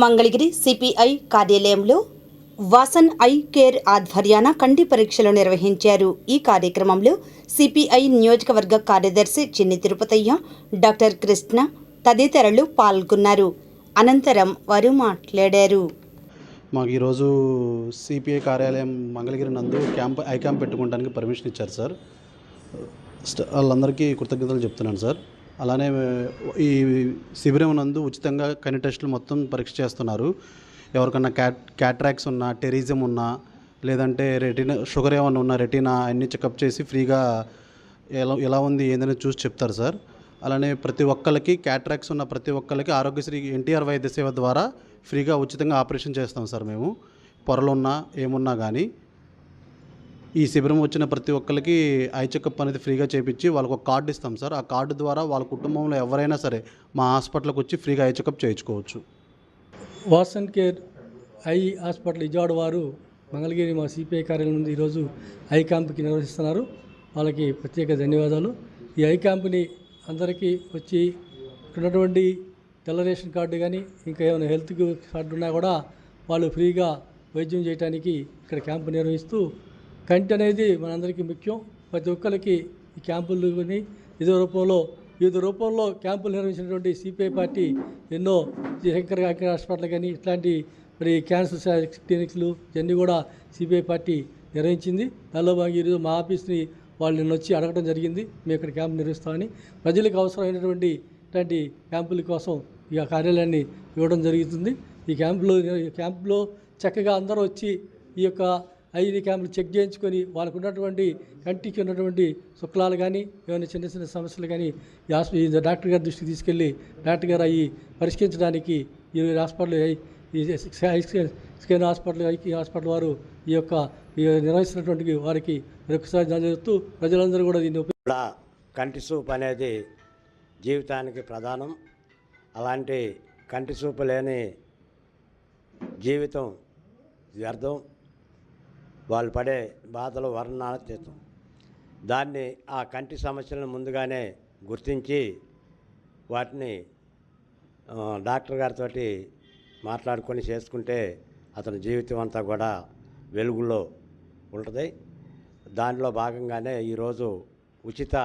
Mangalagiri CPI కార్యాలయంలో Vasan I care ఆధ్వర్యాన కంటి పరీక్షలు నిర్వహించారు. ఈ కార్యక్రమంలో సిపిఐ నియోజకవర్గ కార్యదర్శి చిన్ని తిరుపతయ్య, డాక్టర్ కృష్ణ తదితరులు పాల్గొన్నారు. అనంతరం వారు మాట్లాడారు. మాకు ఈరోజు సిపిఐ కార్యాలయం మంగళగిరి నందు ఐ క్యాంప్ పెట్టుకోవడానికి పర్మిషన్ ఇచ్చారు సార్. వాళ్ళందరికీ కృతజ్ఞతలు చెప్తున్నాను సార్. అలానే ఈ శిబిరం నందు ఉచితంగా కని టెస్టులు మొత్తం పరీక్ష చేస్తున్నారు. ఎవరికన్నా క్యాట్రాక్స్ ఉన్నా, టెరిజం ఉన్నా, లేదంటే రెటీనా షుగర్ ఏమన్నా ఉన్నా రెటీనా అన్నీ చెకప్ చేసి ఫ్రీగా ఎలా ఉంది ఏందని చూసి చెప్తారు సార్. అలానే ప్రతి ఒక్కరికి క్యాట్రాక్స్ ఉన్న ప్రతి ఒక్కరికి ఆరోగ్యశ్రీ ఎన్టీఆర్ వైద్య సేవ ద్వారా ఫ్రీగా ఉచితంగా ఆపరేషన్ చేస్తాం సార్. మేము పొరలున్నా ఏమున్నా కానీ ఈ శిబిరం వచ్చిన ప్రతి ఒక్కరికి ఐ చెకప్ అనేది ఫ్రీగా చేయించి వాళ్ళకు ఒక కార్డు ఇస్తాం సార్. ఆ కార్డు ద్వారా వాళ్ళ కుటుంబంలో ఎవరైనా సరే మా హాస్పిటల్కి వచ్చి ఫ్రీగా ఐ చెకప్ చేయించుకోవచ్చు. Vasan care eye hospital Vijayawada వారు మంగళగిరి మా సిపిఐ కార్యాలయం నుండి ఈరోజు ఐ క్యాంప్కి నిర్వహిస్తున్నారు. వాళ్ళకి ప్రత్యేక ధన్యవాదాలు. ఈ ఐ క్యాంప్ని అందరికీ వచ్చి ఉన్నటువంటి తెల్ల రేషన్ కార్డు కానీ ఇంకా ఏమైనా హెల్త్ కార్డు ఉన్నా కూడా వాళ్ళు ఫ్రీగా వైద్యం చేయడానికి ఇక్కడ క్యాంపు నిర్వహిస్తూ, కంటి అనేది మనందరికీ ముఖ్యం. ప్రతి ఒక్కరికి ఈ క్యాంపులు కానీ వివిధ రూపంలో క్యాంపులు నిర్వహించినటువంటి సిపిఐ పార్టీ ఎన్నో శంకర్ హాస్పిటల్ కానీ ఇట్లాంటి మరి క్యాన్సర్ క్లినిక్స్లు ఇవన్నీ కూడా సిపిఐ పార్టీ నిర్వహించింది. దానిలో భాగంగా ఈరోజు మా ఆఫీస్ని వాళ్ళు నిన్న వచ్చి అడగడం జరిగింది, మేము ఇక్కడ క్యాంప్ నిర్వహిస్తామని. ప్రజలకు అవసరమైనటువంటి ఇట్లాంటి క్యాంపుల కోసం ఈ కార్యాలయాన్ని ఇవ్వడం జరుగుతుంది. ఈ క్యాంపులో చక్కగా అందరూ వచ్చి ఈ యొక్క ఐదు క్యాంపులు చెక్ చేయించుకొని వాళ్ళకు ఉన్నటువంటి కంటికి ఉన్నటువంటి శుక్లాలు కానీ ఏమైనా చిన్న చిన్న సమస్యలు కానీ ఈ డాక్టర్ గారి దృష్టికి తీసుకెళ్ళి డాక్టర్ గారు అవి పరిష్కరించడానికి ఈ హాస్పిటల్ ఈ స్కేన్ హాస్పిటల్ వారు ఈ నిర్వహిస్తున్నటువంటి వారికి మరొకసారి చెప్తూ ప్రజలందరూ కూడా దీన్ని కంటి చూపు అనేది జీవితానికి ప్రధానం. అలాంటి కంటి చూపు లేని జీవితం వ్యర్థం. వాళ్ళు పడే బాధలు వర్ణనాతీతం. దాన్ని ఆ కంటి సమస్యలను ముందుగానే గుర్తించి వాటిని డాక్టర్ గారితో మాట్లాడుకొని చేసుకుంటే అతని జీవితం అంతా కూడా వెలుగులో ఉంటుంది. దానిలో భాగంగానే ఈరోజు ఉచిత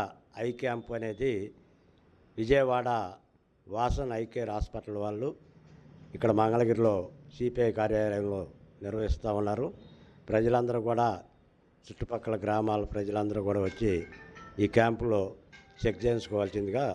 ఐ క్యాంప్ అనేది Vijayawada Vasan I care hospital వాళ్ళు ఇక్కడ మంగళగిరిలో సిపిఐ కార్యాలయంలో నిర్వహిస్తూ ఉన్నారు. ప్రజలందరూ కూడా చుట్టుపక్కల గ్రామాల ప్రజలందరూ కూడా వచ్చి ఈ క్యాంపులో చెక్ చేయించుకోవాల్సిందిగా